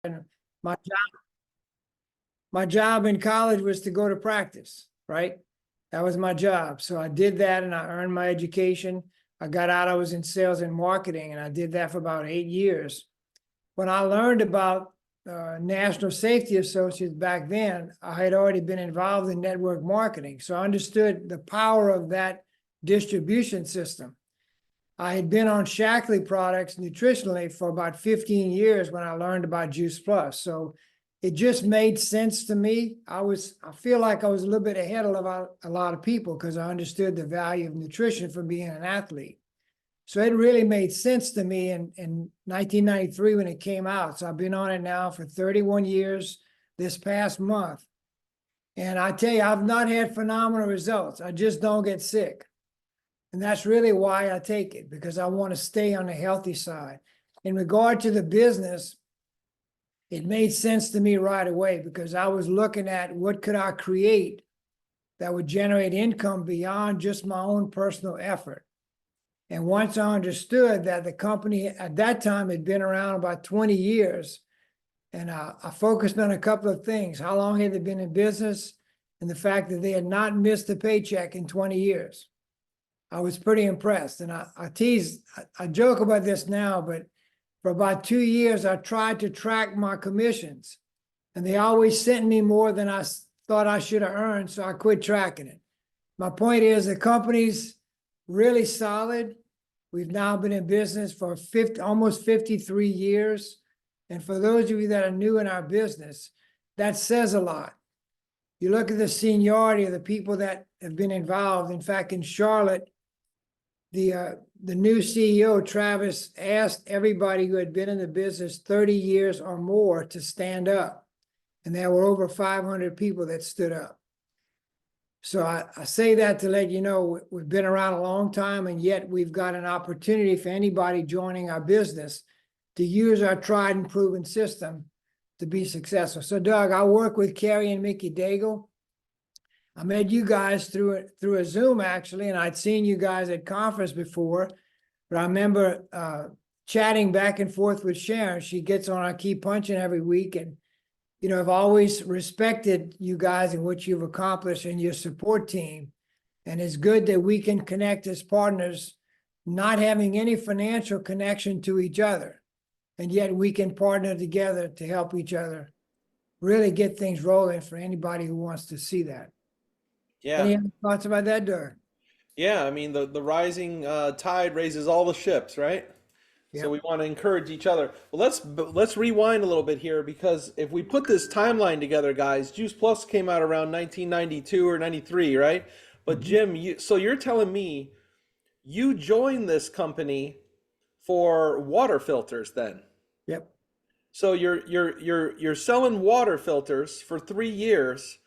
And my job in college was to go to practice, right? That was my job. So I did that and I earned my education. I got out, I was in sales and marketing, and I did that for about 8 years. When I learned about National Safety Associates back then, I had already been involved in network marketing. So I understood the power of that distribution system. I had been on Shackley products nutritionally for about 15 years when I learned about Juice Plus. So it just made sense to me. I feel like I was a little bit ahead of a lot of people because I understood the value of nutrition from being an athlete. So it really made sense to me in 1993 when it came out. So I've been on it now for 31 years this past month. And I tell you, I've not had phenomenal results. I just don't get sick. And that's really why I take it, because I want to stay on the healthy side. In regard to the business, it made sense to me right away because I was looking at what could I create that would generate income beyond just my own personal effort. And once I understood that the company at that time had been around about 20 years, and I focused on a couple of things. How long had they been in business? And the fact that they had not missed a paycheck in 20 years. I was pretty impressed. And I joke about this now, but for about 2 years, I tried to track my commissions. And they always sent me more than I thought I should have earned, so I quit tracking it. My point is the company's really solid. We've now been in business for almost 53 years. And for those of you that are new in our business, that says a lot. You look at the seniority of the people that have been involved. In fact, in Charlotte, the new CEO, Travis, asked everybody who had been in the business 30 years or more to stand up. And there were over 500 people that stood up. So I say that to let you know we've been around a long time, and yet we've got an opportunity for anybody joining our business to use our tried and proven system to be successful. So Doug, I work with Carrie and Mickey Daigle. I met you guys through a Zoom actually, and I'd seen you guys at conference before, but I remember chatting back and forth with Sharon. She gets on our Keep Punching every week, and I've always respected you guys and what you've accomplished and your support team. And it's good that we can connect as partners, not having any financial connection to each other. And yet we can partner together to help each other really get things rolling for anybody who wants to see that. Yeah. Any other thoughts about that, Doug? Yeah, I mean the rising tide raises all the ships, right? So Yep. we want to encourage each other. Well, let's rewind a little bit here, because if we put this timeline together, guys, Juice Plus came out around 1992 or 93, right? But Jim, so you're telling me you joined this company for water filters then? Yep. So you're selling water filters for 3 years.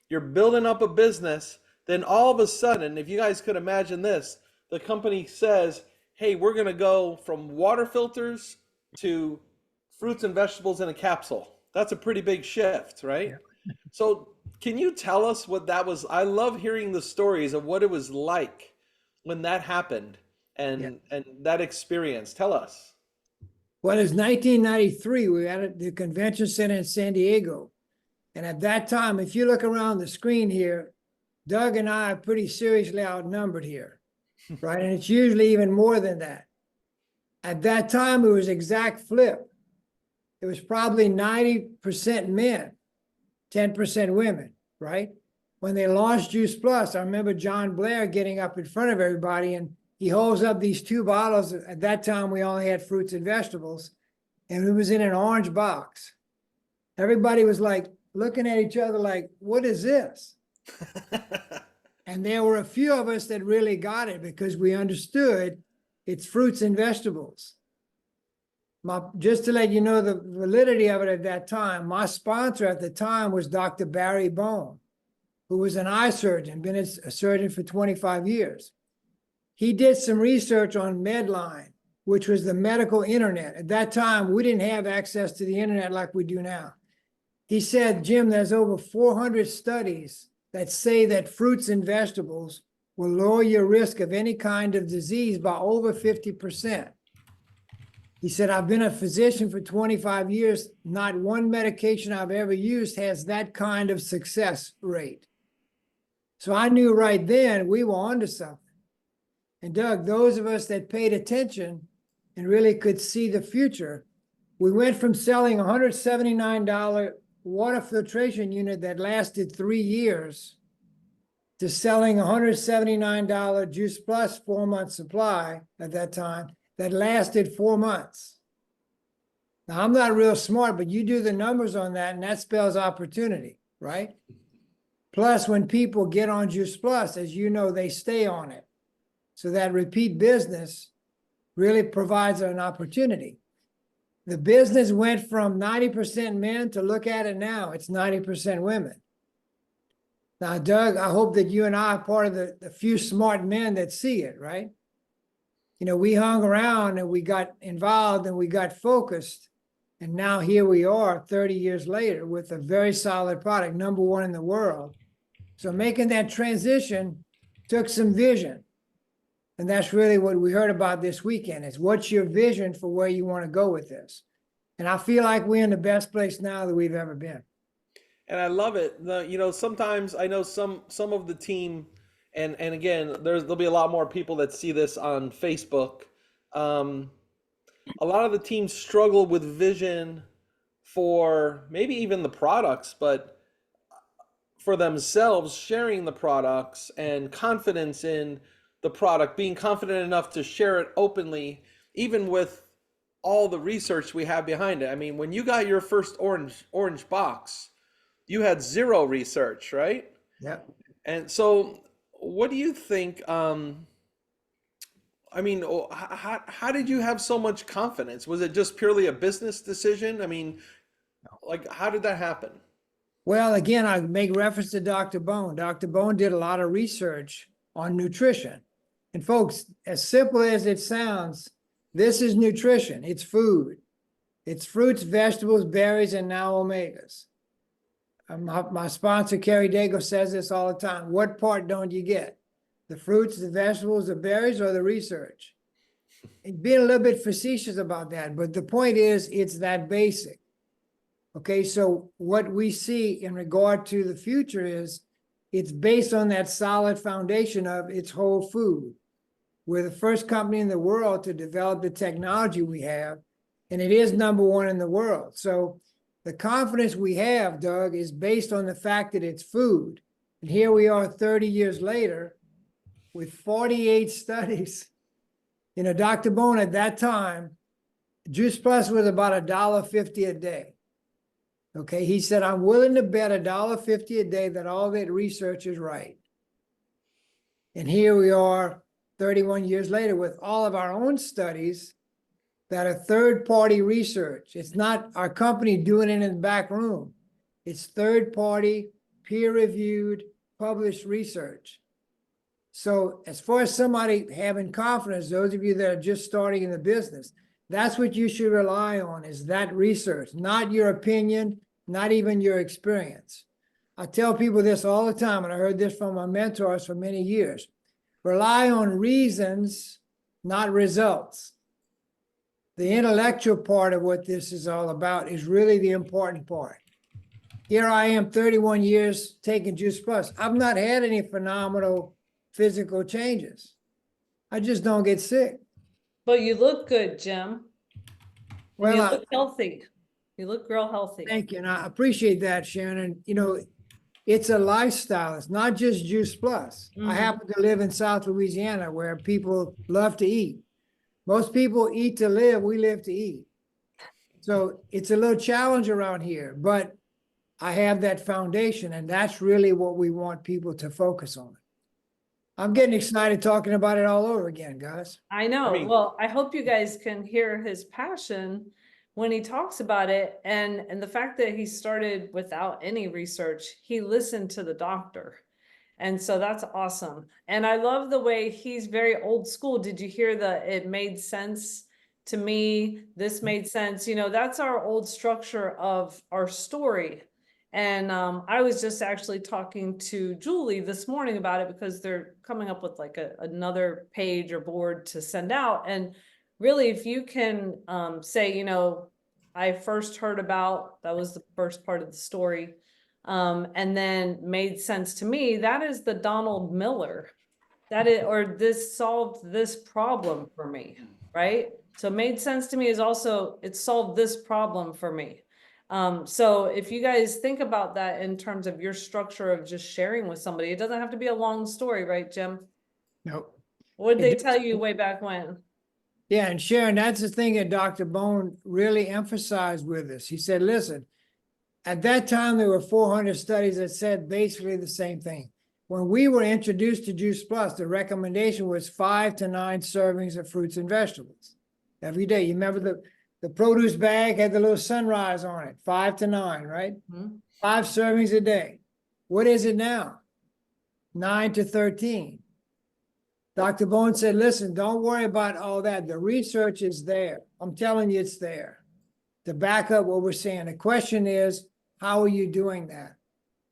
You're building up a business. Then all of a sudden, if you guys could imagine this, the company says, hey, we're going to go from water filters to fruits and vegetables in a capsule. That's a pretty big shift, right? Yep. So can you tell us what that was? I love hearing the stories of what it was like when that happened and that experience. Tell us. Well, it's 1993. We were at the convention center in San Diego. And at that time, if you look around the screen here, Doug and I are pretty seriously outnumbered here, right? And it's usually even more than that. At that time, it was exact flip. It was probably 90% men, 10% women, right? When they launched Juice Plus, I remember John Blair getting up in front of everybody and he holds up these 2 bottles. At that time, we only had fruits and vegetables, and it was in an orange box. Everybody was like looking at each other like, what is this? And there were a few of us that really got it because we understood it's fruits and vegetables. Just to let you know the validity of it at that time, my sponsor at the time was Dr. Barry Bone, who was an eye surgeon, been a surgeon for 25 years. He did some research on Medline, which was the medical internet. At that time, we didn't have access to the internet like we do now. He said, Jim, there's over 400 studies that say that fruits and vegetables will lower your risk of any kind of disease by over 50%. He said, I've been a physician for 25 years. Not one medication I've ever used has that kind of success rate. So I knew right then we were onto something. And Doug, those of us that paid attention and really could see the future, we went from selling a $179 water filtration unit that lasted 3 years to selling a $179 Juice Plus 4-month supply at that time that lasted 4 months. Now, I'm not real smart, but you do the numbers on that, and that spells opportunity, right? Plus, when people get on Juice Plus, as you know, they stay on it. So that repeat business really provides an opportunity. The business went from 90% men to look at it now, it's 90% women. Now, Doug, I hope that you and I are part of the few smart men that see it, right? You know, we hung around and we got involved and we got focused. And now here we are 30 years later with a very solid product, #1 in the world. So making that transition took some vision. And that's really what we heard about this weekend is what's your vision for where you want to go with this? And I feel like we're in the best place now that we've ever been. And I love it. You know, sometimes I know some of the team, and again, there'll be a lot more people that see this on Facebook. A lot of the teams struggle with vision for maybe even the products, but for themselves, sharing the products and confidence in the product, being confident enough to share it openly, even with all the research we have behind it. I mean, when you got your first orange box, you had zero research, right? Yeah. And so, what do you think? I mean, how did you have so much confidence? Was it just purely a business decision? I mean, like, how did that happen? Well, again, I make reference to Dr. Bone. Dr. Bone did a lot of research on nutrition. And folks, as simple as it sounds, this is nutrition. It's food. It's fruits, vegetables, berries, and now omegas. My sponsor, Kerry Dago, says this all the time. What part don't you get? The fruits, the vegetables, the berries, or the research? And being a little bit facetious about that, but the point is, it's that basic. Okay, so what we see in regard to the future is it's based on that solid foundation of it's whole food. We're the first company in the world to develop the technology we have, and it is #1 in the world. So the confidence we have, Doug, is based on the fact that it's food. And here we are 30 years later with 48 studies. You know, Dr. Bone at that time, Juice Plus was about $1.50 a day. Okay, he said, I'm willing to bet $1.50 a day that all that research is right. And here we are 31 years later with all of our own studies that are third-party research. It's not our company doing it in the back room. It's third-party, peer-reviewed, published research. So as far as somebody having confidence, those of you that are just starting in the business, that's what you should rely on is that research, not your opinion, not even your experience. I tell people this all the time, and I heard this from my mentors for many years. Rely on reasons, not results. The intellectual part of what this is all about is really the important part. Here I am 31 years taking Juice Plus. I've not had any phenomenal physical changes. I just don't get sick. But you look good, Jim. Well, You look healthy. You look real healthy. Thank you, and I appreciate that, Shannon. You know, it's a lifestyle. It's not just Juice Plus. I happen to live in South Louisiana where people love to eat. Most people eat to live. We live to eat. So it's a little challenge around here, but I have that foundation, and that's really what we want people to focus on. I'm getting excited talking about it all over again, guys. I know. I mean- Well, I hope you guys can hear his passion when he talks about it, and the fact that he started without any research. He listened to the doctor. And so that's awesome. And I love the way he's very old school. Did you hear it made sense to me? This made sense. You know, that's our old structure of our story. And I was just actually talking to Julie this morning about it because they're coming up with like another page or board to send out. And really, if you can say, you know, I first heard about, that was the first part of the story, and then made sense to me, that is the Donald Miller. That is, or this solved this problem for me, right? So made sense to me is also, it solved this problem for me. So if you guys think about that in terms of your structure of just sharing with somebody, it doesn't have to be a long story, right, Jim? Nope. What did It they does- tell you way back when? Yeah, and Sharon, that's the thing that Dr. Bone really emphasized with us. He said, listen, at that time, there were 400 studies that said basically the same thing. When we were introduced to Juice Plus, the recommendation was 5 to 9 servings of fruits and vegetables every day. You remember the produce bag had the little sunrise on it, 5 to 9, right? Hmm? 5 servings a day. What is it now? 9 to 13. Dr. Bone said, listen, don't worry about all that. The research is there. I'm telling you, it's there to back up what we're saying. The question is, how are you doing that?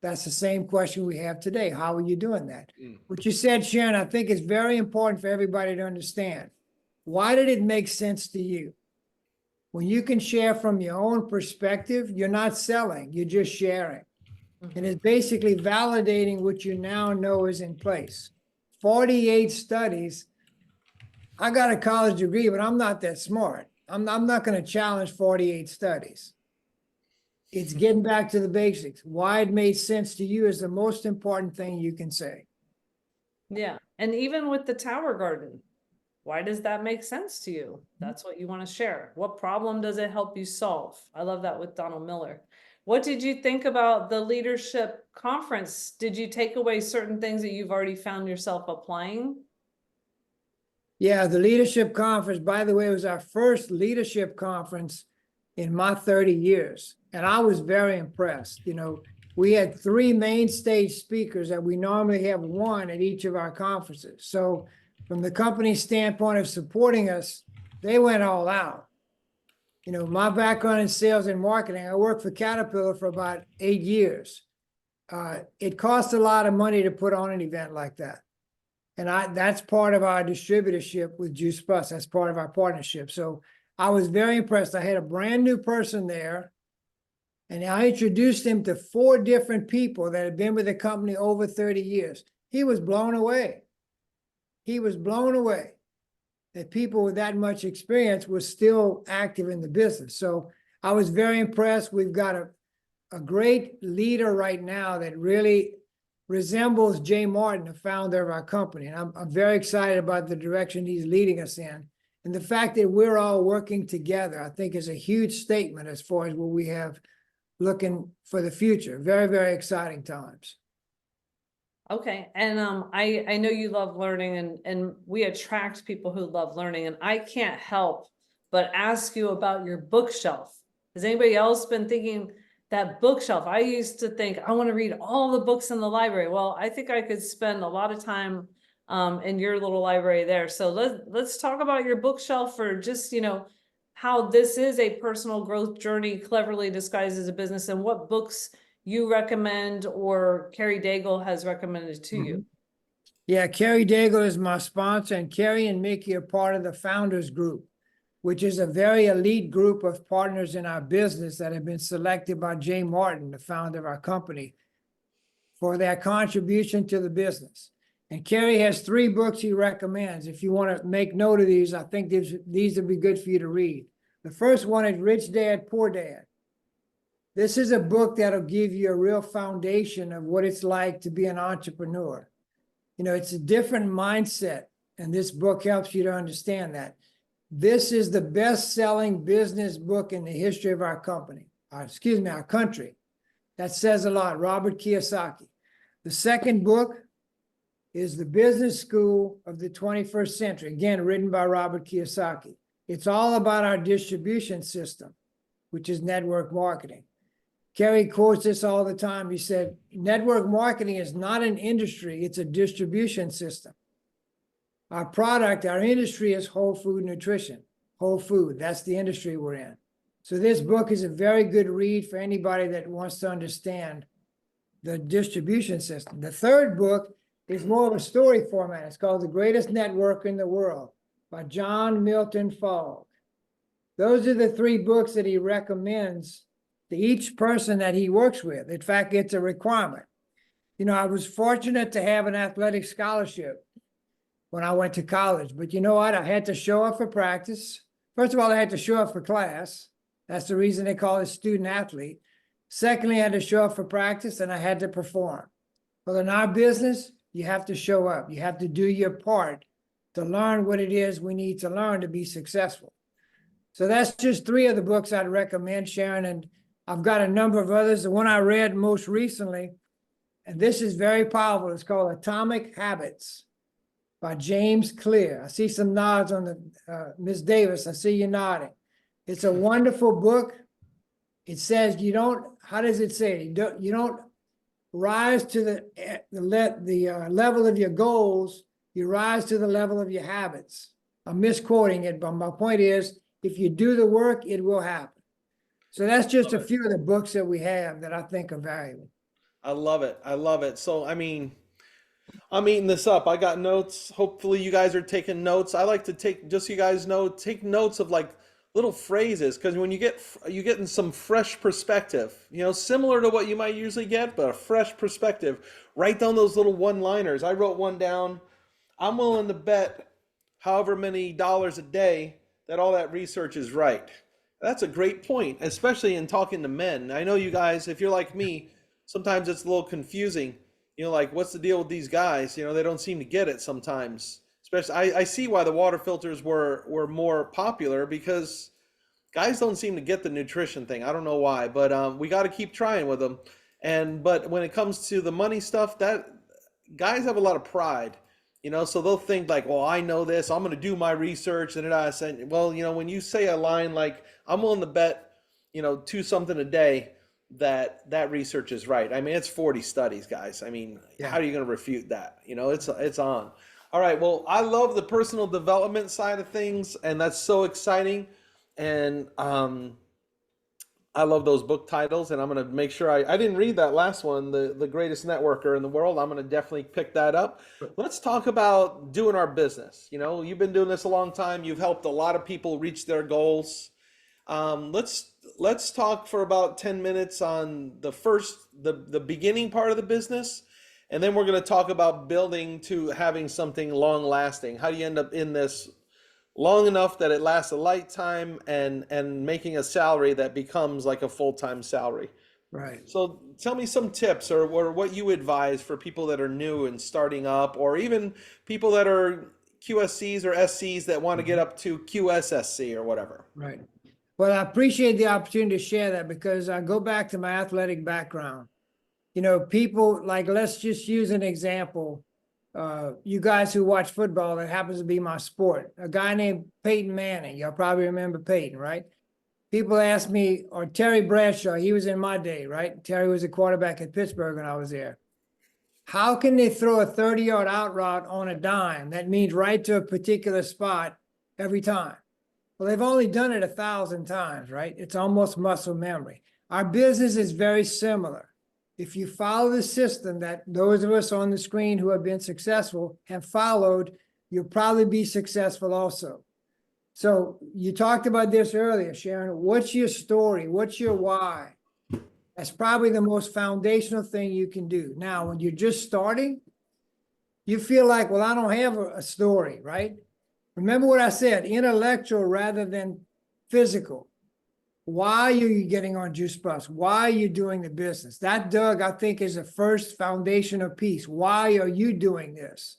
That's the same question we have today. How are you doing that? What you said, Sharon, I think is very important for everybody to understand. Why did it make sense to you? When you can share from your own perspective, you're not selling, you're just sharing. And it's basically validating what you now know is in place. 48 studies. I got a college degree, but I'm not that smart. I'm not going to challenge 48 studies. It's getting back to the basics. Why it made sense to you is the most important thing you can say. Yeah, and even with the Tower Garden, why does that make sense to you? That's what you want to share. What problem does it help you solve? I love that with Donald Miller. What did you think about the leadership conference? Did you take away certain things that you've already found yourself applying? Yeah, the leadership conference, by the way, was our first leadership conference in my 30 years. And I was very impressed. You know, we had 3 main stage speakers that we normally have 1 at each of our conferences. So from the company's standpoint of supporting us, they went all out. You know, my background in sales and marketing, I worked for Caterpillar for about 8 years. It costs a lot of money to put on an event like that. And that's part of our distributorship with Juice Plus. That's part of our partnership. So I was very impressed. I had a brand new person there, and I introduced him to 4 different people that had been with the company over 30 years. He was blown away. He was blown away that people with that much experience were still active in the business. So I was very impressed. We've got a great leader right now that really resembles Jay Martin, the founder of our company. And I'm very excited about the direction he's leading us in. And the fact that we're all working together, I think is a huge statement as far as what we have looking for the future. Very, very exciting times. Okay, and I know you love learning, and we attract people who love learning, and I can't help but ask you about your bookshelf. Has anybody else been thinking that bookshelf? I used to think I want to read all the books in the library. Well, I think I could spend a lot of time in your little library there. So let's talk about your bookshelf, for just, you know, how this is a personal growth journey cleverly disguised as a business, and what books you recommend or Carrie Daigle has recommended to you. Yeah, Carrie Daigle is my sponsor, and Carrie and Mickey are part of the Founders Group, which is a very elite group of partners in our business that have been selected by Jay Martin, the founder of our company, for their contribution to the business. And Carrie has 3 books he recommends. If you want to make note of these, I think these would be good for you to read. The first one is Rich Dad, Poor Dad. This is a book that'll give you a real foundation of what it's like to be an entrepreneur. You know, it's a different mindset, and this book helps you to understand that. This is the best-selling business book in the history of our company, our country. That says a lot. Robert Kiyosaki. The second book is The Business School of the 21st Century, again, written by Robert Kiyosaki. It's all about our distribution system, which is network marketing. Kerry quotes this all the time. He said, network marketing is not an industry, it's a distribution system. Our product, our industry is whole food nutrition. Whole food, that's the industry we're in. So this book is a very good read for anybody that wants to understand the distribution system. The third book is more of a story format. It's called The Greatest Network in the World. by John Milton Fogg. Those are the 3 books that he recommends to each person that he works with. In fact, it's a requirement. You know, I was fortunate to have an athletic scholarship when I went to college, but you know what? I had to show up for practice. First of all, I had to show up for class. That's the reason they call it student athlete. Secondly, I had to show up for practice and I had to perform. Well, in our business, you have to show up. You have to do your part to learn what it is we need to learn to be successful. So that's just 3 of the books I'd recommend, Sharon, and I've got a number of others. The one I read most recently, and this is very powerful, it's called Atomic Habits by James Clear. I see some nods on the, Ms. Davis, I see you nodding. It's a wonderful book. It says you don't, how does it say? You don't rise to the level of your goals, you rise to the level of your habits. I'm misquoting it, but my point is, if you do the work, it will happen. So that's just a few of the books that we have that I think are valuable. I love it. I love it. So, I mean, I'm eating this up. I got notes. Hopefully you guys are taking notes. I like to take, just so you guys know, take notes of like little phrases, because when you get in some fresh perspective, you know, similar to what you might usually get, but a fresh perspective. Write down those little one-liners. I wrote one down. I'm willing to bet however many dollars a day that all that research is right. That's a great point, especially in talking to men. I know you guys, if you're like me, sometimes it's a little confusing. You know, like, what's the deal with these guys? You know, they don't seem to get it sometimes. Especially, I see why the water filters were more popular, because guys don't seem to get the nutrition thing. I don't know why, but we got to keep trying with them. But when it comes to the money stuff, that guys have a lot of pride, you know, so they'll think like, well, I know this, I'm going to do my research. And I said, well, you know, when you say a line like, I'm willing to bet, you know, 2 something a day, that research is right. I mean, it's 40 studies, guys. I mean, Yeah. how are you going to refute that? You know, it's on. All right. Well, I love the personal development side of things, and that's so exciting. And I love those book titles, and I'm going to make sure I didn't read that last one, the greatest networker in the world. I'm going to definitely pick that up. Let's talk about doing our business. You know, you've been doing this a long time. You've helped a lot of people reach their goals. Let's talk for about 10 minutes on the beginning part of the business, and then we're going to talk about building to having something long lasting. How do you end up in this long enough that it lasts a lifetime, and making a salary that becomes like a full-time salary? Right. So tell me some tips, or what you advise for people that are new and starting up, or even people that are QSCs or SCs that want to get up to QSSC or whatever. Right. Well, I appreciate the opportunity to share that, because I go back to my athletic background. You know, people like, let's just use an example. You guys who watch football, that happens to be my sport. A guy named Peyton Manning. Y'all probably remember Peyton, right? People ask me, or Terry Bradshaw, he was in my day, right? Terry was a quarterback at Pittsburgh when I was there. How can they throw a 30-yard out route on a dime? That means right to a particular spot every time. Well, they've only done it 1,000 times, right? It's almost muscle memory. Our business is very similar. If you follow the system that those of us on the screen who have been successful have followed, you'll probably be successful also. So you talked about this earlier, Sharon. What's your story? What's your why? That's probably the most foundational thing you can do. Now, when you're just starting, you feel like, well, I don't have a story, right? Remember what I said, intellectual rather than physical. Why are you getting on Juice Plus? Why are you doing the business? That, Doug, I think is the first foundation of peace. Why are you doing this?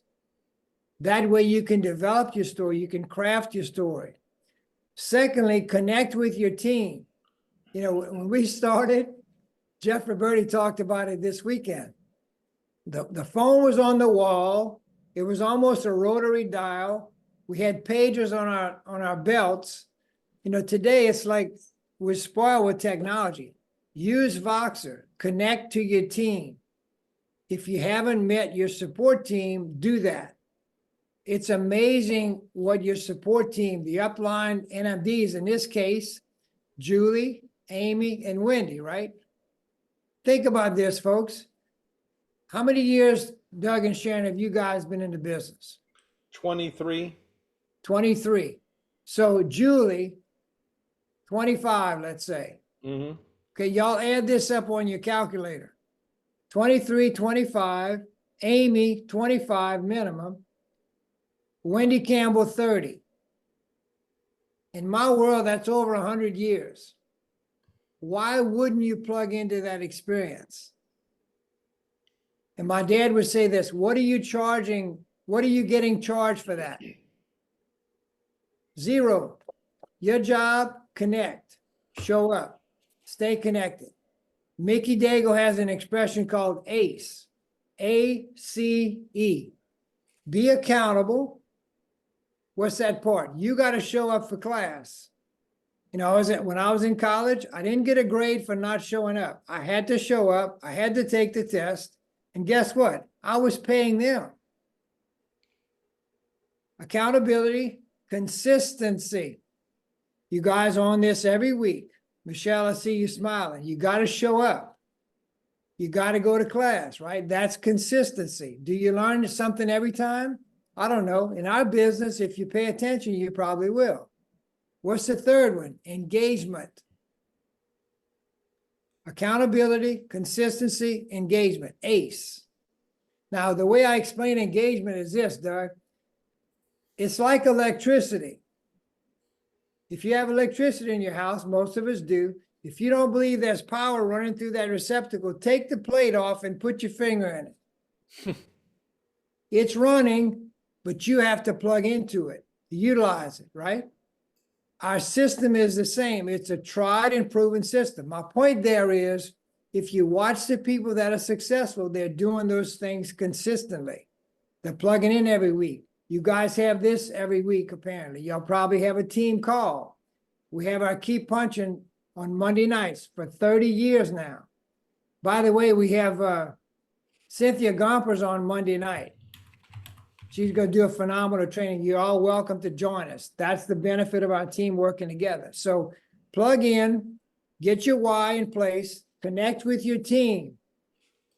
That way you can develop your story. You can craft your story. Secondly, connect with your team. You know, when we started, Jeff Roberti talked about it this weekend. The phone was on the wall. It was almost a rotary dial. We had pagers on our belts. You know, today it's like we're spoiled with technology. Use Voxer. Connect to your team. If you haven't met your support team, do that. It's amazing what your support team, the upline NMDs, in this case, Julie, Amy, and Wendy, right? Think about this, folks. How many years, Doug and Sharon, have you guys been in the business? 23. 23. So Julie, 25, let's say. Mm-hmm. Okay, y'all add this up on your calculator. 23, 25, Amy, 25 minimum, Wendy Campbell, 30. In my world, that's over 100 years. Why wouldn't you plug into that experience? And my dad would say this, what are you charging? What are you getting charged for that? Zero. Your job, connect, show up, stay connected. Mickey Daigle has an expression called ACE, A-C-E. Be accountable. What's that part? You got to show up for class. You know, when I was in college, I didn't get a grade for not showing up. I had to show up. I had to take the test. And guess what? I was paying them. Accountability, consistency. You guys on this every week. Michelle, I see you smiling. You got to show up. You got to go to class, right? That's consistency. Do you learn something every time? I don't know. In our business, if you pay attention, you probably will. What's the third one? Engagement. Accountability, consistency, engagement, ACE. Now, the way I explain engagement is this, Doug. It's like electricity. If you have electricity in your house, most of us do. If you don't believe there's power running through that receptacle, take the plate off and put your finger in it. It's running, but you have to plug into it, utilize it, right? Our system is the same. It's a tried and proven system. My point there is, if you watch the people that are successful, they're doing those things consistently. They're plugging in every week. You guys have this every week, apparently. You'll probably have a team call. We have our Keep Punching on Monday nights for 30 years now. By the way, we have Cynthia Gompers on Monday night. She's going to do a phenomenal training. You're all welcome to join us. That's the benefit of our team working together. So plug in, get your why in place, connect with your team.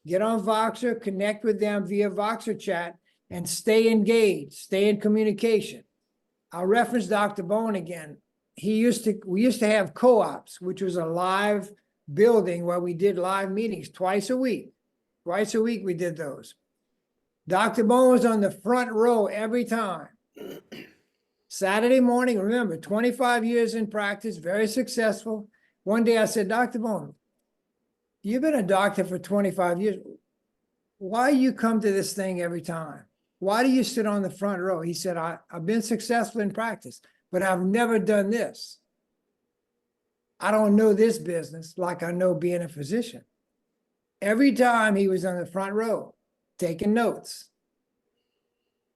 Get on Voxer, connect with them via Voxer chat, and stay engaged, stay in communication. I'll reference Dr. Bone again. We used to have co-ops, which was a live building where we did live meetings twice a week. Twice a week we did those. Dr. Bone was on the front row every time. Saturday morning, remember, 25 years in practice, very successful. One day I said, Dr. Bone, you've been a doctor for 25 years. Why you come to this thing every time? Why do you sit on the front row? He said, I've been successful in practice, but I've never done this. I don't know this business like I know being a physician. Every time he was on the front row, taking notes.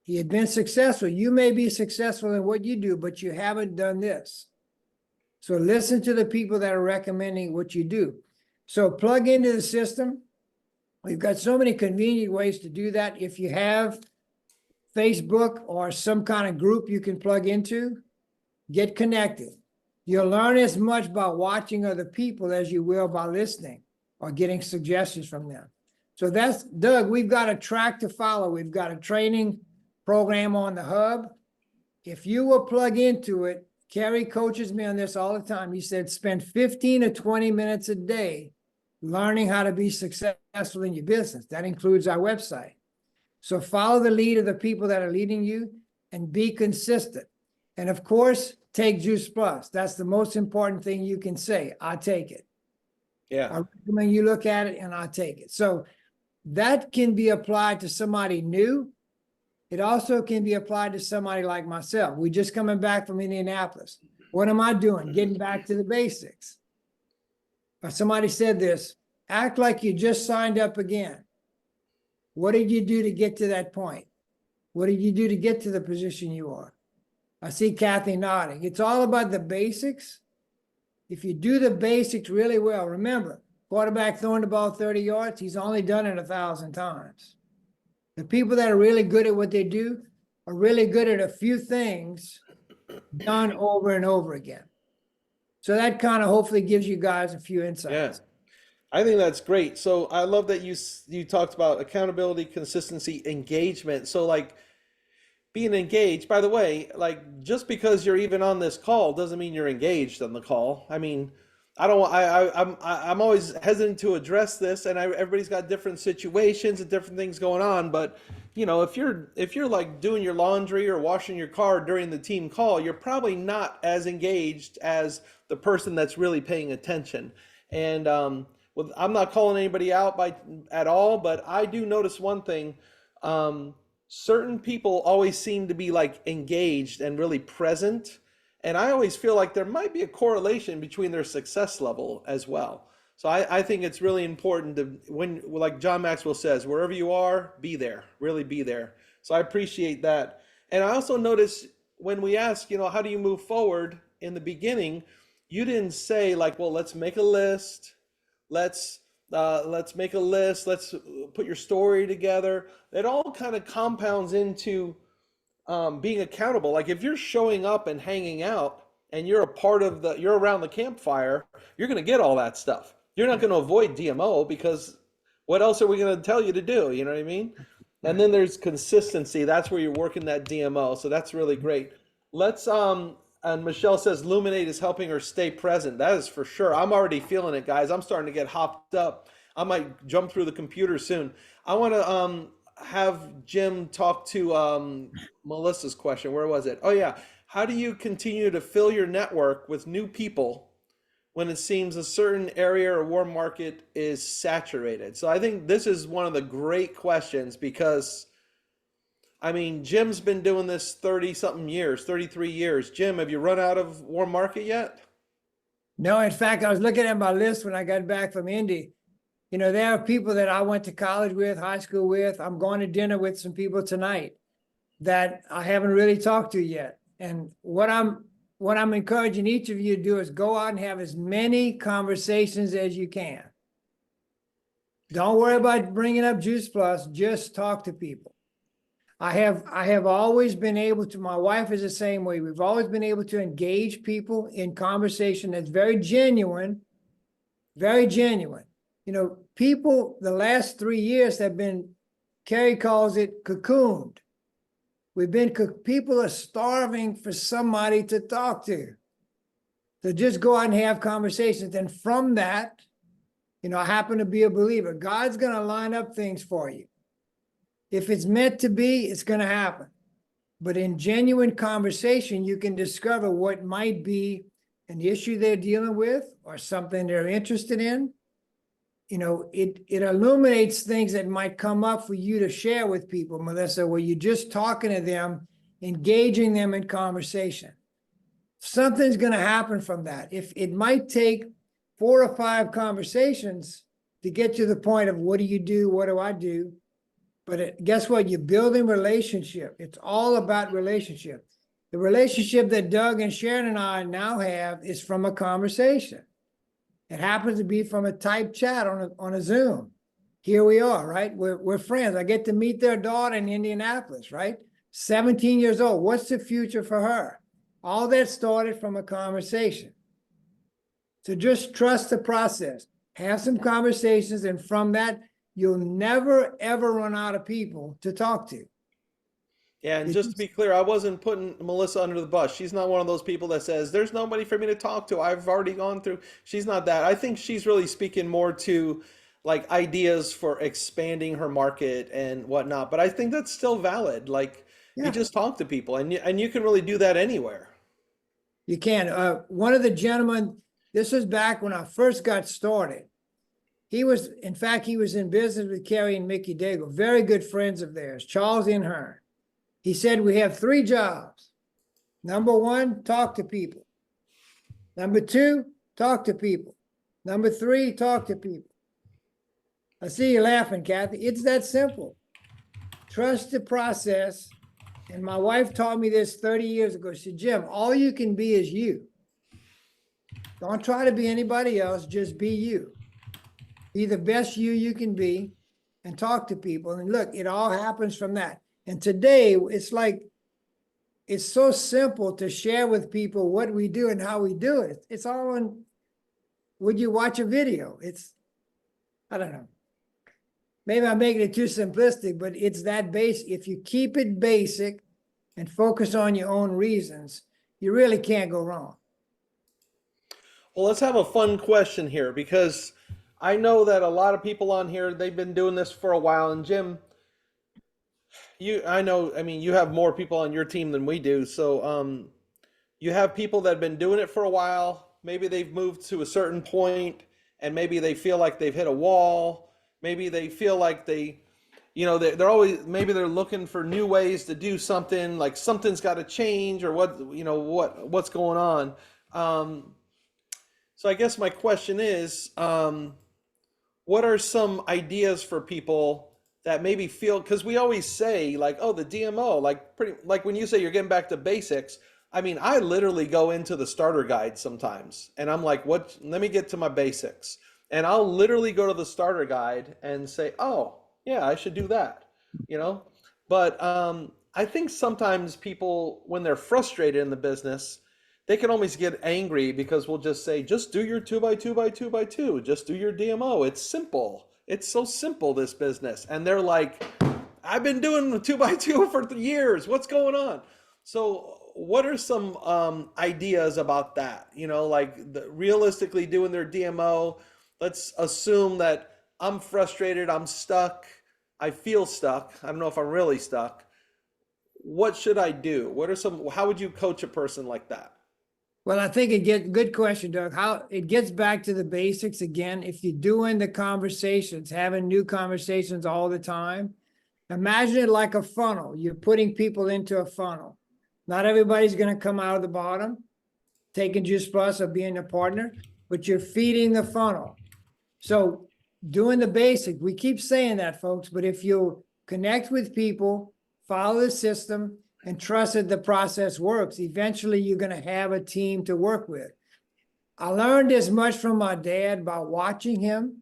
He had been successful. You may be successful in what you do, but you haven't done this. So listen to the people that are recommending what you do. So plug into the system. We've got so many convenient ways to do that. If you have Facebook or some kind of group you can plug into, get connected. You'll learn as much by watching other people as you will by listening or getting suggestions from them. So that's, Doug, we've got a track to follow. We've got a training program on the hub. If you will plug into it, Kerry coaches me on this all the time. He said, spend 15 to 20 minutes a day learning how to be successful in your business. That includes our website. So follow the lead of the people that are leading you and be consistent. And of course, take Juice Plus. That's the most important thing you can say. I take it. Yeah. I recommend you look at it and I take it. So that can be applied to somebody new. It also can be applied to somebody like myself. We're just coming back from Indianapolis. What am I doing? Getting back to the basics. Or somebody said this, act like you just signed up again. What did you do to get to that point? What did you do to get to the position you are? I see Kathy nodding. It's all about the basics. If you do the basics really well, remember, quarterback throwing the ball 30 yards, he's only done it 1,000 times. The people that are really good at what they do are really good at a few things done over and over again. So that kind of hopefully gives you guys a few insights. Yeah. I think that's great. So I love that you talked about accountability, consistency, engagement. So like being engaged, by the way, like just because you're even on this call doesn't mean you're engaged on the call. I mean, I don't, I'm always hesitant to address this, and everybody's got different situations and different things going on. But you know, if you're like doing your laundry or washing your car during the team call, you're probably not as engaged as the person that's really paying attention. And well, I'm not calling anybody out by at all, but I do notice one thing. Um, Certain people always seem to be like engaged and really present. And I always feel like there might be a correlation between their success level as well. So I think it's really important to, when, like John Maxwell says, wherever you are, be there, really be there. So I appreciate that. And I also notice when we ask, you know, how do you move forward in the beginning, you didn't say like, well, let's make a list. Let's make a list. Let's put your story together. It all kind of compounds into being accountable. Like if you're showing up and hanging out and you're a part of the, you're around the campfire, you're going to get all that stuff. You're not going to avoid DMO because what else are we going to tell you to do? You know what I mean? And then there's consistency. That's where you're working that DMO. So that's really great. Let's, and Michelle says Luminate is helping her stay present. That is for sure. I'm already feeling it, guys. I'm starting to get hopped up. I might jump through the computer soon. I want to have Jim talk to Melissa's question. Where was it? Oh yeah. How do you continue to fill your network with new people when it seems a certain area or warm market is saturated? So I think this is one of the great questions because I mean, Jim's been doing this 30 something years, 33 years. Jim, have you run out of warm market yet? No, in fact, I was looking at my list when I got back from Indy. You know, there are people that I went to college with, high school with. I'm going to dinner with some people tonight that I haven't really talked to yet. And what I'm encouraging each of you to do is go out and have as many conversations as you can. Don't worry about bringing up Juice Plus, just talk to people. I have always been able to, my wife is the same way. We've always been able to engage people in conversation that's very genuine, very genuine. You know, people, the last 3 years have been, Kerry calls it cocooned. People are starving for somebody to talk to. So just go out and have conversations. And from that, you know, I happen to be a believer. God's going to line up things for you. If it's meant to be, it's going to happen. But in genuine conversation, you can discover what might be an issue they're dealing with or something they're interested in. You know, it illuminates things that might come up for you to share with people, Melissa, where you're just talking to them, engaging them in conversation. Something's going to happen from that. If it might take 4 or 5 conversations to get to the point of what do you do? What do I do? But guess what? You're building relationship. It's all about relationship. The relationship that Doug and Sharon and I now have is from a conversation. It happens to be from a typed chat on a Zoom. Here we are, right? We're friends. I get to meet their daughter in Indianapolis, right? 17 years old. What's the future for her? All that started from a conversation. So just trust the process. Have some conversations, and from that, you'll never, ever run out of people to talk to. Yeah, and just to be clear, I wasn't putting Melissa under the bus. She's not one of those people that says, there's nobody for me to talk to. I've already gone through. She's not that. I think she's really speaking more to like ideas for expanding her market and whatnot. But I think that's still valid. Like you just talk to people and you can really do that anywhere. You can. One of the gentlemen, this was back when I first got started. In fact, he was in business with Kerry and Mickey Daigle, very good friends of theirs, Charles Inhern. He said, we have 3 jobs. Number 1, talk to people. Number 2, talk to people. Number 3, talk to people. I see you laughing, Kathy. It's that simple. Trust the process. And my wife taught me this 30 years ago. She said, Jim, all you can be is you. Don't try to be anybody else. Just be you. Be the best you can be and talk to people. And look, it all happens from that. And today, it's like, it's so simple to share with people what we do and how we do it. It's all on, would you watch a video? I don't know. Maybe I'm making it too simplistic, but it's that basic. If you keep it basic, and focus on your own reasons, you really can't go wrong. Well, let's have a fun question here because I know that a lot of people on here, they've been doing this for a while. And Jim, I mean, you have more people on your team than we do. So, you have people that have been doing it for a while. Maybe they've moved to a certain point and maybe they feel like they've hit a wall. Maybe they feel like they're always, maybe they're looking for new ways to do something, like something's got to change or what's going on. So I guess my question is, what are some ideas for people that maybe feel, because we always say like, oh, the DMO, like when you say you're getting back to basics, I mean, I literally go into the starter guide sometimes and I'm like, let me get to my basics. And I'll literally go to the starter guide and say, oh, yeah, I should do that, you know? But I think sometimes people, when they're frustrated in the business, they can almost get angry because we'll just say, just do your 2x2x2x2, just do your DMO. It's simple. It's so simple, this business. And they're like, I've been doing the 2x2 for years. What's going on? So what are some ideas about that? Like realistically doing their DMO. Let's assume that I'm frustrated, I'm stuck, I feel stuck. I don't know if I'm really stuck. What should I do? How would you coach a person like that? Well, I think good question, Doug. How it gets back to the basics again. If you're doing the conversations, having new conversations all the time, imagine it like a funnel. You're putting people into a funnel. Not everybody's going to come out of the bottom, taking Juice Plus or being a partner, but you're feeding the funnel. So doing the basic, we keep saying that, folks, but if you connect with people, follow the system, and trust that the process works, eventually you're going to have a team to work with. I learned as much from my dad by watching him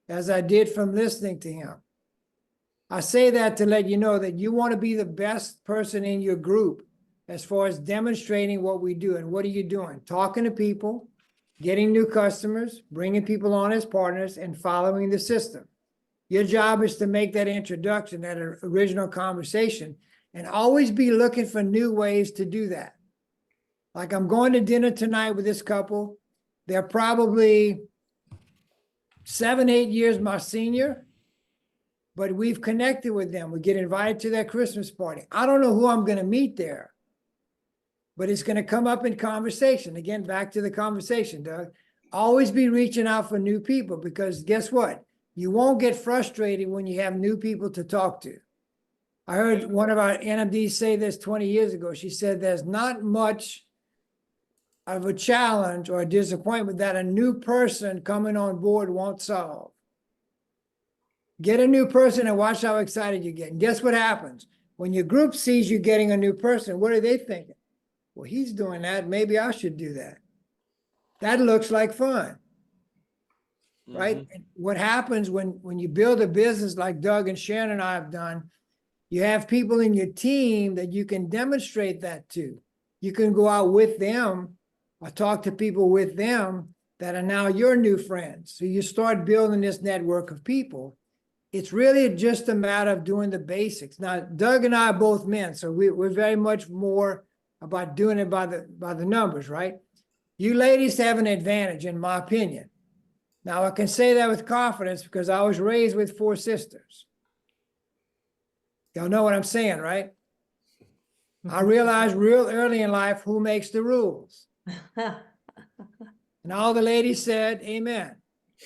as I did from listening to him. I say that to let you know that you want to be the best person in your group as far as demonstrating what we do. And what are you doing? Talking to people, getting new customers, bringing people on as partners, and following the system. Your job is to make that introduction, that original conversation, and always be looking for new ways to do that. Like, I'm going to dinner tonight with this couple. They're probably 7, 8 years my senior, but we've connected with them. We get invited to their Christmas party. I don't know who I'm going to meet there, but it's going to come up in conversation. Again, back to the conversation, Doug. Always be reaching out for new people, because guess what? You won't get frustrated when you have new people to talk to. I heard one of our NMDs say this 20 years ago. She said there's not much of a challenge or a disappointment that a new person coming on board won't solve. Get a new person and watch how excited you get. And guess what happens? When your group sees you getting a new person, what are they thinking? Well, he's doing that. Maybe I should do that. That looks like fun, right? Mm-hmm. And what happens when you build a business like Doug and Sharon and I have done, you have people in your team that you can demonstrate that to. You can go out with them or talk to people with them that are now your new friends. So you start building this network of people. It's really just a matter of doing the basics. Now, Doug and I are both men, so we're very much more about doing it by the numbers, right? You ladies have an advantage, in my opinion. Now, I can say that with confidence because I was raised with 4 sisters. Y'all know what I'm saying, right? I realized real early in life who makes the rules. And all the ladies said, amen.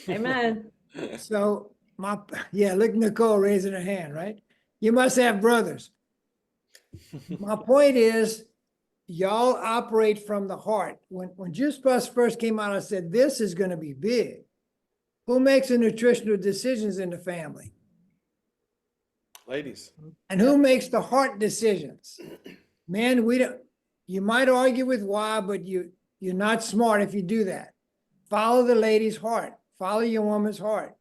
Amen. So look, Nicole raising her hand, right? You must have brothers. My point is, y'all operate from the heart. When Juice Plus first came out, I said, this is going to be big. Who makes the nutritional decisions in the family? Ladies. And who makes the heart decisions? Man, you might argue with why, but you're not smart if you do that. Follow the lady's heart. Follow your woman's heart.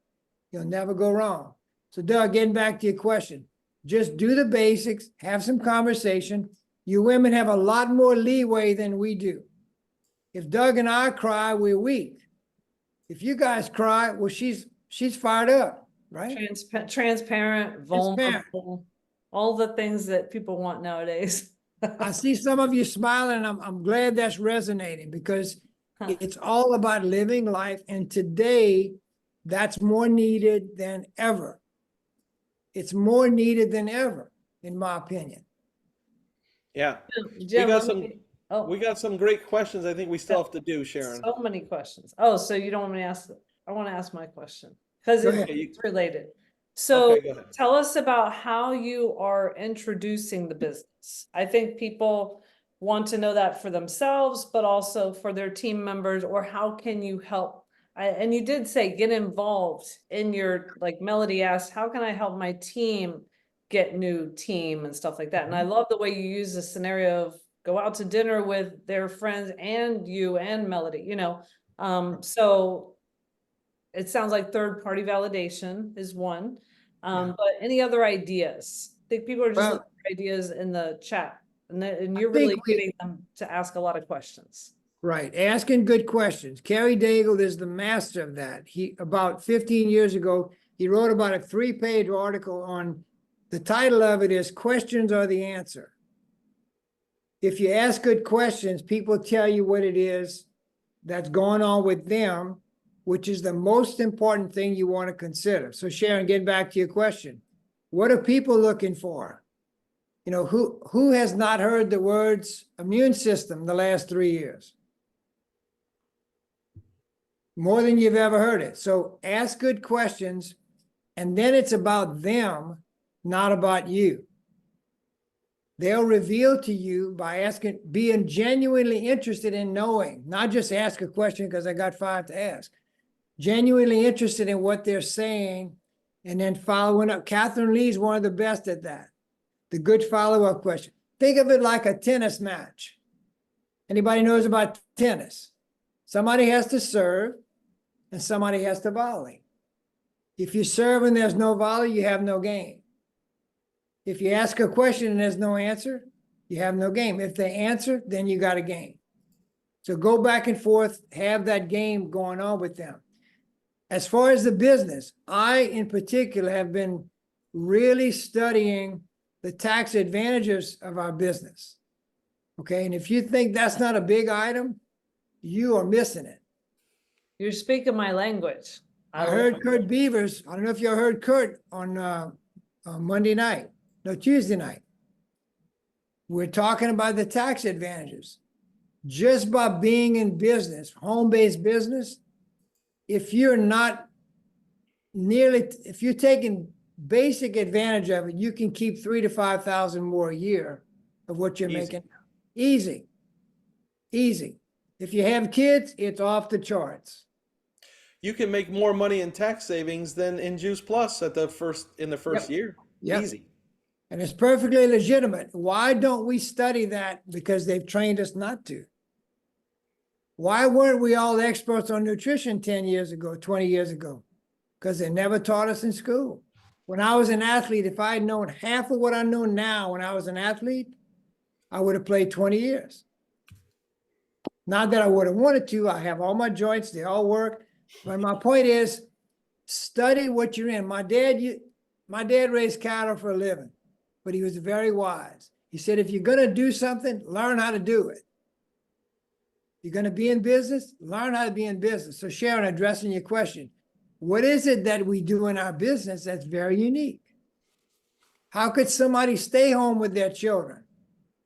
You'll never go wrong. So Doug, getting back to your question, just do the basics, have some conversation. You women have a lot more leeway than we do. If Doug and I cry, we're weak. If you guys cry, well, she's fired up, right? Transparent, vulnerable, all the things that people want nowadays. I see some of you smiling, and I'm glad that's resonating because it's all about living life. And today, that's more needed than ever. It's more needed than ever, in my opinion. Yeah. Jim, got let some- me- oh, We got some great questions I think we still have to do, Sharon. so many questions. Oh, so you don't want me to ask, I want to ask my question because Go it's ahead. it's related. So Okay, go ahead. tell us about how you are introducing the business. I think people want to know that for themselves, but also for their team members, or how can you help? And you did say get involved in your, like Melody asked, how can I help my team get new team and stuff like that? And I love the way you use the scenario of go out to dinner with their friends and you and Melody, you know. So it sounds like third party validation is one. Yeah. But any other ideas? I think people are just Well, looking for ideas in the chat, and I you're think really getting them to ask a lot of questions. Right, asking good questions. Kerry Daigle is the master of that. He, about 15 years ago, he wrote about a 3-page article on, the title of it is Questions Are the Answer. If you ask good questions, people tell you what it is that's going on with them, which is the most important thing you want to consider. So Sharon, getting back to your question, what are people looking for? You know, who has not heard the words immune system the last 3 years? More than you've ever heard it. So ask good questions, and then it's about them, not about you. They'll reveal to you by asking, being genuinely interested in knowing, not just ask a question because I got 5 to ask. Genuinely interested in what they're saying, and then following up. Catherine Lee's one of the best at that. The good follow-up question. Think of it like a tennis match. Anybody knows about tennis? Somebody has to serve, and somebody has to volley. If you serve and there's no volley, you have no game. If you ask a question and there's no answer, you have no game. If they answer, then you got a game. So go back and forth, have that game going on with them. As far as the business, I in particular have been really studying the tax advantages of our business. Okay, and if you think that's not a big item, you are missing it. You're speaking my language. I heard Kurt Beavers, I don't know if you heard Kurt on Monday night, no, Tuesday night. We're talking about the tax advantages. Just by being in business, home-based business, if you're not nearly, if you're taking basic advantage of it, you can keep 3,000 to 5,000 more a year of what you're Easy. making. Easy, easy. If you have kids, it's off the charts. You can make more money in tax savings than in Juice Plus in the first year. Yep. Easy. And it's perfectly legitimate. Why don't we study that? Because they've trained us not to. Why weren't we all experts on nutrition 10 years ago, 20 years ago? Because they never taught us in school. When I was an athlete, if I had known half of what I know now when I was an athlete, I would have played 20 years. Not that I would have wanted to. I have all my joints, they all work. But my point is, study what you're in. My dad raised cattle for a living, but he was very wise. He said, if you're going to do something, learn how to do it. You're going to be in business, learn how to be in business. So Sharon, addressing your question, what is it that we do in our business that's very unique? How could somebody stay home with their children?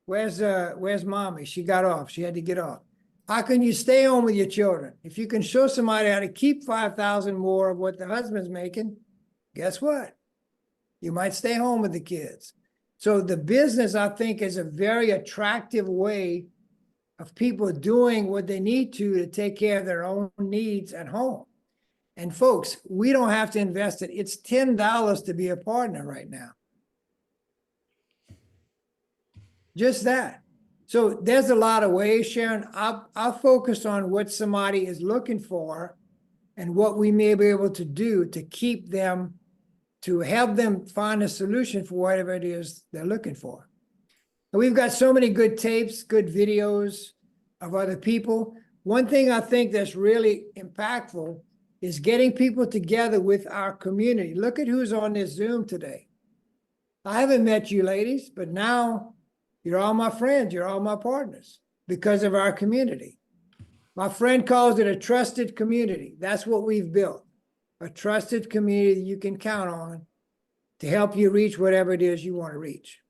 Where's mommy? She got off. She had to get off. How can you stay home with your children? If you can show somebody how to keep 5,000 more of what the husband's making, guess what? You might stay home with the kids. So the business, I think, is a very attractive way of people doing what they need to take care of their own needs at home. And folks, we don't have to invest it. It's $10 to be a partner right now. Just that. So there's a lot of ways, Sharon. I'll focus on what somebody is looking for and what we may be able to do to keep them, to help them find a solution for whatever it is they're looking for. And we've got so many good tapes, good videos of other people. One thing I think that's really impactful is getting people together with our community. Look at who's on this Zoom today. I haven't met you ladies, but now You're all my friends. You're all my partners because of our community. My friend calls it a trusted community. That's what we've built. A trusted community you can count on to help you reach whatever it is you want to reach.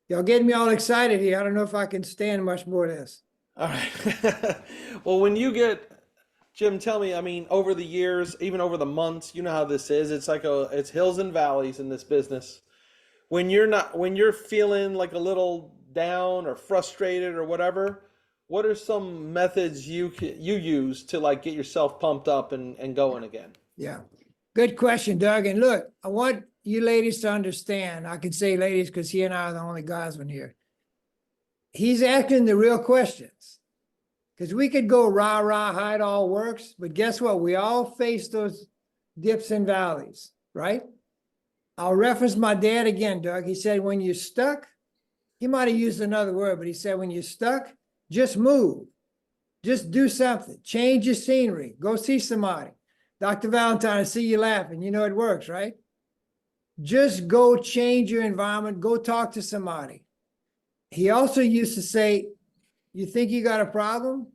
Y'all getting me all excited here. I don't know if I can stand much more of this. All right. Well, when you get, Jim, tell me, I mean, over the years, even over the months, you know how this is. It's like it's hills and valleys in this business. When you're feeling like a little down or frustrated or whatever, what are some methods you use to like get yourself pumped up and going again? Yeah. Good question, Doug. And look, I want you ladies to understand. I can say ladies because he and I are the only guys in here. He's asking the real questions. Because we could go rah, rah, how it all works. But guess what? We all face those dips and valleys, right? I'll reference my dad again, Doug. He said, when you're stuck, he might have used another word, but he said, when you're stuck, just move. Just do something. Change your scenery. Go see somebody. Dr. Valentine, I see you laughing. You know it works, right? Just go change your environment. Go talk to somebody. He also used to say, you think you got a problem?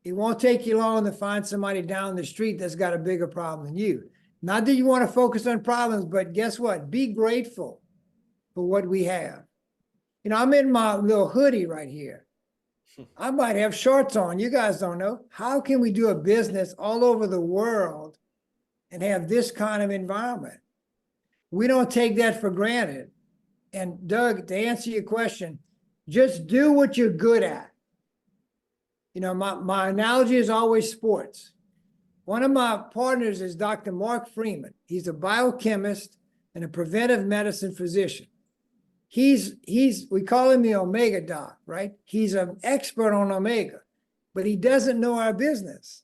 It won't take you long to find somebody down the street that's got a bigger problem than you. Not that you want to focus on problems, but guess what? Be grateful for what we have. You know, I'm in my little hoodie right here. I might have shorts on. You guys don't know. How can we do a business all over the world and have this kind of environment? We don't take that for granted. And Doug, to answer your question, just do what you're good at. You know, my analogy is always sports. One of my partners is Dr. Mark Freeman. He's a biochemist and a preventive medicine physician. We call him the Omega Doc, right? He's an expert on Omega, but he doesn't know our business.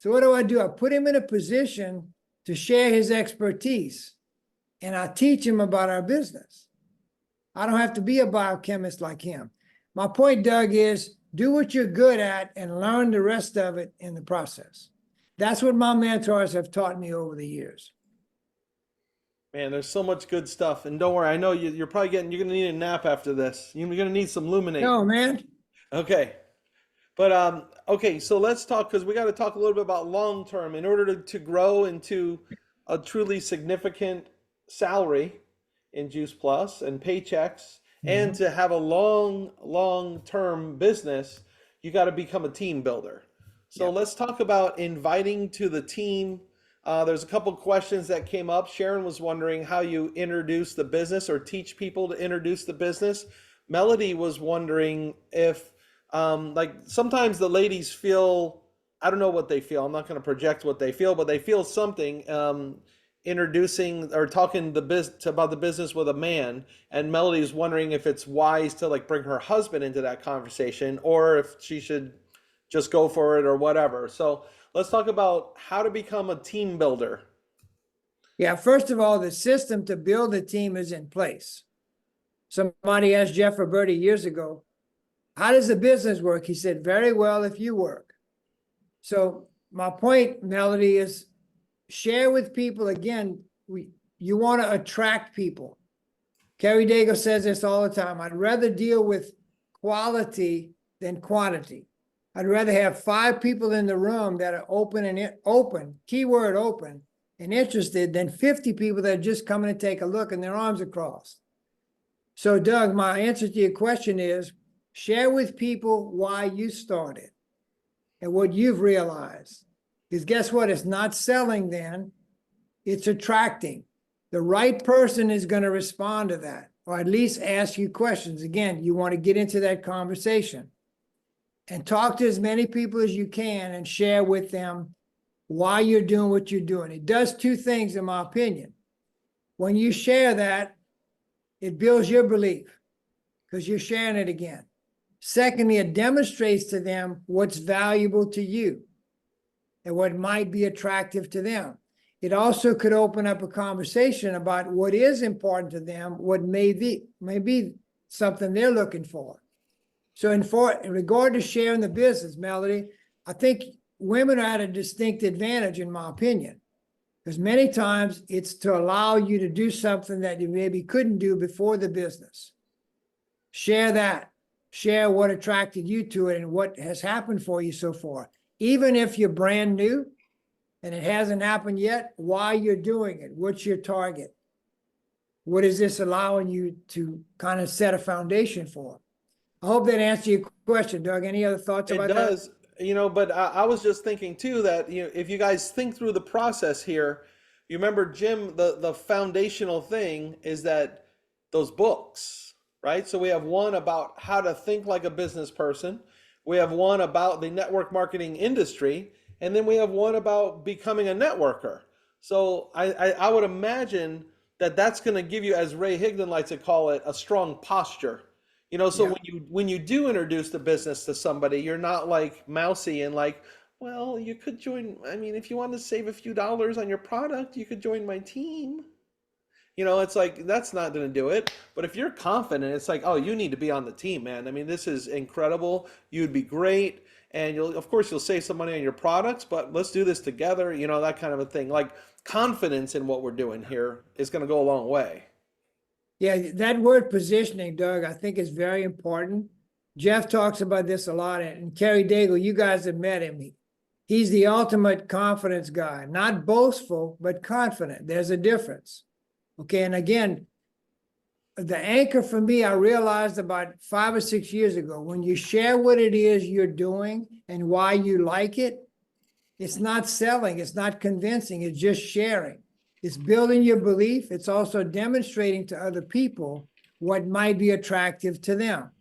So what do? I put him in a position to share his expertise, and I teach him about our business. I don't have to be a biochemist like him. My point, Doug, is do what you're good at and learn the rest of it in the process. That's what my mentors have taught me over the years. Man, there's so much good stuff. And don't worry, I know you're probably you're going to need a nap after this. You're going to need some Luminate. No, man. Okay. But, okay, so let's talk, because we got to talk a little bit about long term. In order to grow into a truly significant salary in Juice Plus and paychecks, and to have a long term business, you got to become a team builder. So let's talk about inviting to the team. There's a couple questions that came up. Sharon was wondering how you introduce the business or teach people to introduce the business. Melody was wondering if, like, sometimes the ladies feel, I don't know what they feel. I'm not going to project what they feel, but they feel something introducing or talking about the business with a man. And Melody is wondering if it's wise to like bring her husband into that conversation, or if she should just go for it or whatever. So let's talk about how to become a team builder. Yeah, first of all, the system to build a team is in place. Somebody asked Jeff Roberti years ago, how does the business work? He said, very well if you work. So my point, Melody, is share with people. Again, you want to attract people. Kerry Dago says this all the time. I'd rather deal with quality than quantity. I'd rather have 5 people in the room that are open, keyword open, and interested than 50 people that are just coming to take a look and their arms are crossed. So Doug, my answer to your question is share with people why you started and what you've realized. Because guess what? It's not selling then, it's attracting. The right person is going to respond to that, or at least ask you questions. Again, you want to get into that conversation and talk to as many people as you can and share with them why you're doing what you're doing. It does 2 things, in my opinion. When you share that, it builds your belief because you're sharing it again. Secondly, it demonstrates to them what's valuable to you and what might be attractive to them. It also could open up a conversation about what is important to them, what may be something they're looking for. So in regard to sharing the business, Melody, I think women are at a distinct advantage, in my opinion, because many times it's to allow you to do something that you maybe couldn't do before the business. Share that. Share what attracted you to it and what has happened for you so far. Even if you're brand new and it hasn't happened yet, why you're doing it, what's your target? What is this allowing you to kind of set a foundation for? I hope that answered your question, Doug. Any other thoughts It about that? does, but I was just thinking too that if you guys think through the process here, you remember Jim, the foundational thing is that those books, right? So we have one about how to think like a business person, we have one about the network marketing industry, and then we have one about becoming a networker. So I would imagine that that's going to give you, as Ray Higdon likes to call it, a strong posture. So Yeah. when you do introduce the business to somebody, you're not like mousy and like, well, you could join. I mean, if you want to save a few dollars on your product, you could join my team. It's like that's not going to do it. But if you're confident, it's like, oh, you need to be on the team, man. I mean, this is incredible. You'd be great, and of course, you'll save some money on your products, but let's do this together. That kind of a thing. Like confidence in what we're doing here is going to go a long way. Yeah, that word positioning, Doug, I think is very important. Jeff talks about this a lot, and Kerry Daigle, you guys have met him. He's the ultimate confidence guy, not boastful, but confident. There's a difference. Okay, and again, the anchor for me, I realized about 5 or 6 years ago, when you share what it is you're doing and why you like it, it's not selling, it's not convincing, it's just sharing. It's building your belief. It's also demonstrating to other people what might be attractive to them.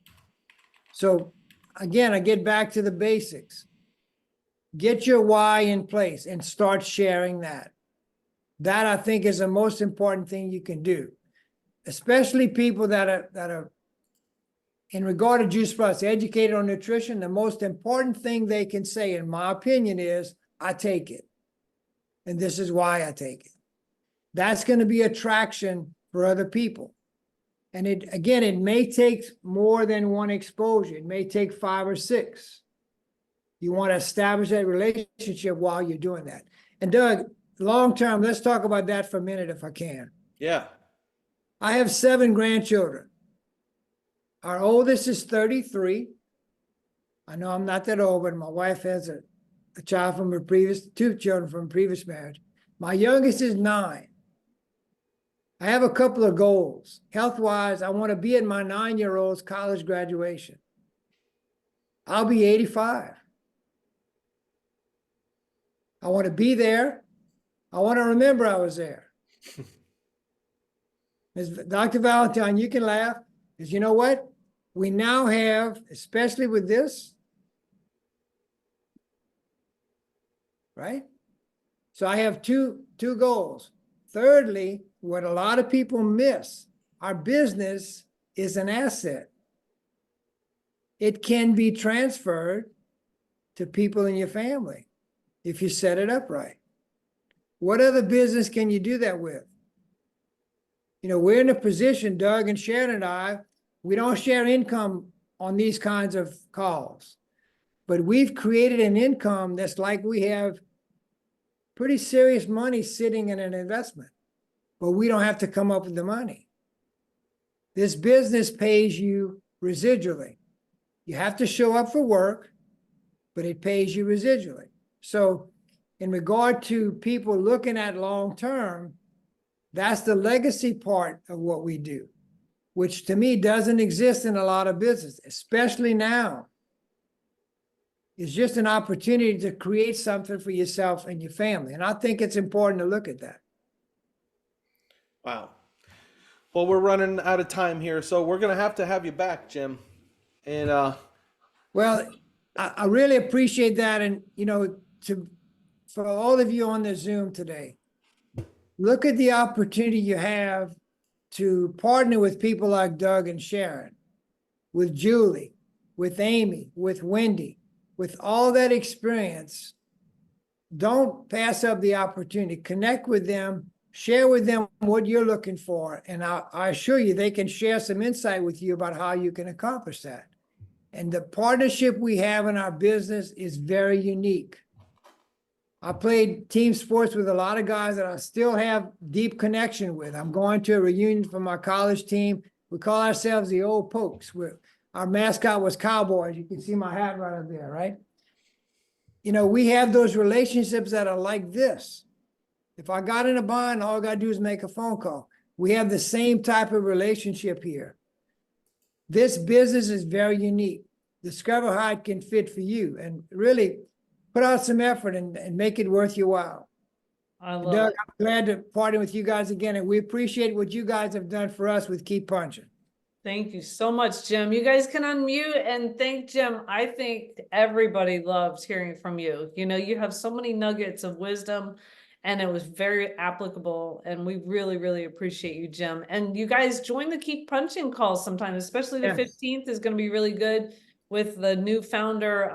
So again, I get back to the basics. Get your why in place and start sharing that. That I think is the most important thing you can do, especially people that are in regard to Juice Plus, educated on nutrition. The most important thing they can say, in my opinion, is I take it. And this is why I take it. That's going to be attraction for other people. And it may take more than one exposure. It may take 5 or 6. You want to establish that relationship while you're doing that. And Doug, long term, let's talk about that for a minute if I can. Yeah. I have 7 grandchildren. Our oldest is 33. I know I'm not that old, but my wife has a child from her previous, 2 children from a previous marriage. My youngest is 9. I have a couple of goals. Health-wise, I want to be at my 9-year-old's college graduation. I'll be 85. I want to be there. I want to remember I was there. Ms. Dr. Valentine, you can laugh, because you know what? We now have, especially with this, right? So I have two goals. Thirdly, what a lot of people miss, our business is an asset. It can be transferred to people in your family if you set it up right. What other business can you do that with? We're in a position, Doug and Sharon and I, we don't share income on these kinds of calls, but we've created an income that's like we have pretty serious money sitting in an investment, but we don't have to come up with the money. This business pays you residually. You have to show up for work, but it pays you residually. So in regard to people looking at long-term, that's the legacy part of what we do, which to me doesn't exist in a lot of business, especially now. It's just an opportunity to create something for yourself and your family. And I think it's important to look at that. Wow. Well, we're running out of time here, so we're going to have you back, Jim. And Well, I really appreciate that. And, for all of you on the Zoom today, look at the opportunity you have to partner with people like Doug and Sharon, with Julie, with Amy, with Wendy, with all that experience. Don't pass up the opportunity. Connect with them, share with them what you're looking for. And I assure you, they can share some insight with you about how you can accomplish that. And the partnership we have in our business is very unique. I played team sports with a lot of guys that I still have deep connection with. I'm going to a reunion for my college team We call ourselves the Old Pokes. Our mascot was Cowboys. You can see my hat right up there, right? You know, we have those relationships that are like this. If I got in a bind, all I gotta do is make a phone call. We have the same type of relationship here. This business is very unique. Discover how it can fit for you and really put out some effort and make it worth your while. I love Doug, it. I'm glad to partner with you guys again, and we appreciate what you guys have done for us with Keep Punching. Thank you so much, Jim. You guys can unmute and thank Jim. I think everybody loves hearing from you. You know, you have so many nuggets of wisdom and it was very applicable. And we really, really appreciate you, Jim. And you guys join the Keep Punching calls sometimes, especially the Yes. 15th is going to be really good with the new founder.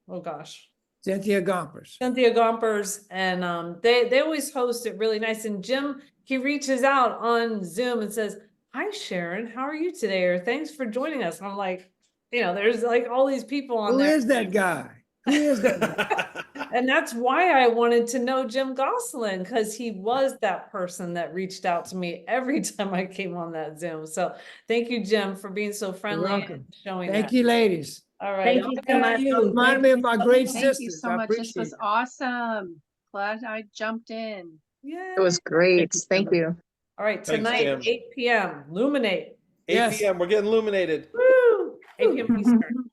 Oh gosh, Cynthia Gompers. Cynthia Gompers, and they always host it really nice. And Jim, he reaches out on Zoom and says, "Hi Sharon, how are you today?" Or "Thanks for joining us." And I'm like, you know, there's like all these people on Who there. is that guy? Who is that guy? And that's why I wanted to know Jim Gouselin, because he was that person that reached out to me every time I came on that Zoom. So thank you, Jim, for being so friendly and welcome. showing Thank that. you, ladies. All right. Thank you so much. Remind me of my great Thank you sisters. so I much. This appreciate was it. awesome. Glad I jumped in. Yeah. It was great. Thank you. All right. Thanks, Tonight, Jim. 8 p.m. Luminate. 8 Yes. p.m. We're getting illuminated. Woo! 8 p.m. Eastern.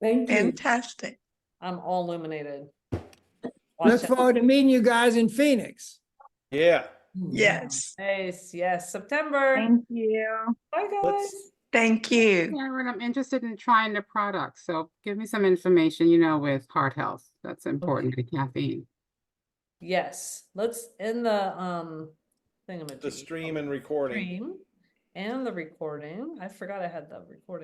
Thank you. Fantastic. I'm all illuminated. Look Watch out. forward to meeting you guys in Phoenix. Yeah. Yes. Nice. Yes. September. Thank you. Bye, guys. Let's- Thank you. Karen, I'm interested in trying the product, so give me some information, you know, with heart health. That's important, the caffeine. Yes. Let's end the The stream and recording. stream and the recording. I forgot I had the recording.